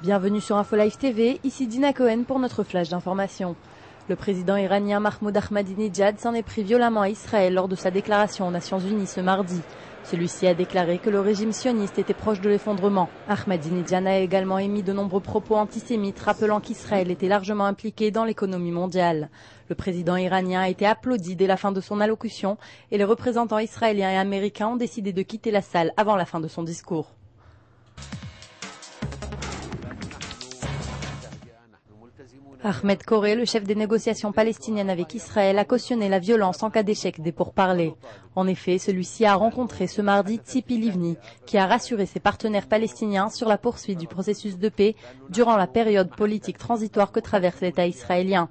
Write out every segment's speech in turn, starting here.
Bienvenue sur InfoLive TV, ici Dina Cohen pour notre flash d'information. Le président iranien Mahmoud Ahmadinejad s'en est pris violemment à Israël lors de sa déclaration aux Nations Unies ce mardi. Celui-ci a déclaré que le régime sioniste était proche de l'effondrement. Ahmadinejad a également émis de nombreux propos antisémites rappelant qu'Israël était largement impliqué dans l'économie mondiale. Le président iranien a été applaudi dès la fin de son allocution et les représentants israéliens et américains ont décidé de quitter la salle avant la fin de son discours. Ahmed Koré, le chef des négociations palestiniennes avec Israël, a cautionné la violence en cas d'échec des pourparlers. En effet, celui-ci a rencontré ce mardi Tzipi Livni, qui a rassuré ses partenaires palestiniens sur la poursuite du processus de paix durant la période politique transitoire que traverse l'État israélien.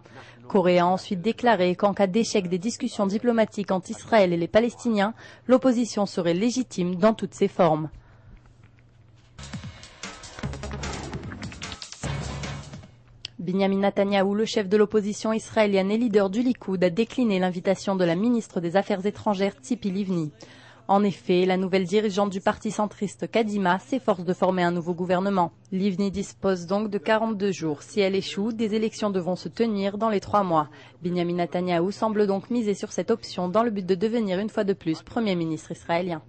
Koré a ensuite déclaré qu'en cas d'échec des discussions diplomatiques entre Israël et les Palestiniens, l'opposition serait légitime dans toutes ses formes. Binyamin Netanyahou, le chef de l'opposition israélienne et leader du Likoud, a décliné l'invitation de la ministre des Affaires étrangères Tzipi Livni. En effet, la nouvelle dirigeante du parti centriste Kadima s'efforce de former un nouveau gouvernement. Livni dispose donc de 42 jours. Si elle échoue, des élections devront se tenir dans les 3 mois. Binyamin Netanyahou semble donc miser sur cette option dans le but de devenir une fois de plus Premier ministre israélien.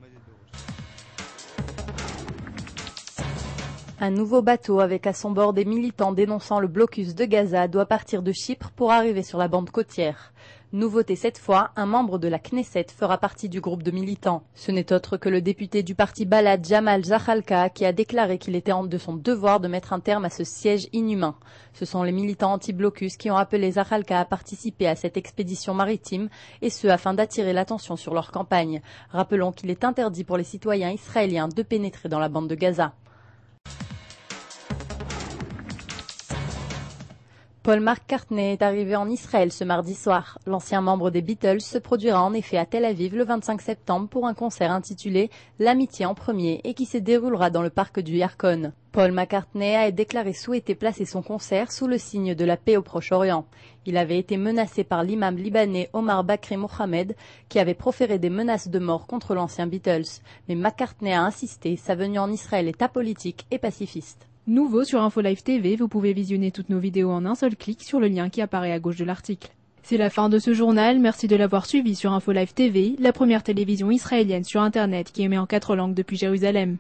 Un nouveau bateau avec à son bord des militants dénonçant le blocus de Gaza doit partir de Chypre pour arriver sur la bande côtière. Nouveauté cette fois, un membre de la Knesset fera partie du groupe de militants. Ce n'est autre que le député du parti Balad Jamal Zakhalka qui a déclaré qu'il était de son devoir de mettre un terme à ce siège inhumain. Ce sont les militants anti-blocus qui ont appelé Zakhalka à participer à cette expédition maritime et ce afin d'attirer l'attention sur leur campagne. Rappelons qu'il est interdit pour les citoyens israéliens de pénétrer dans la bande de Gaza. Paul McCartney est arrivé en Israël ce mardi soir. L'ancien membre des Beatles se produira en effet à Tel Aviv le 25 septembre pour un concert intitulé « L'amitié en premier » et qui se déroulera dans le parc du Yarkon. Paul McCartney a déclaré souhaiter placer son concert sous le signe de la paix au Proche-Orient. Il avait été menacé par l'imam libanais Omar Bakri Mohamed qui avait proféré des menaces de mort contre l'ancien Beatles. Mais McCartney a insisté, sa venue en Israël est apolitique et pacifiste. Nouveau sur InfoLive TV, vous pouvez visionner toutes nos vidéos en un seul clic sur le lien qui apparaît à gauche de l'article. C'est la fin de ce journal, merci de l'avoir suivi sur InfoLive TV, la première télévision israélienne sur Internet qui émet en 4 langues depuis Jérusalem.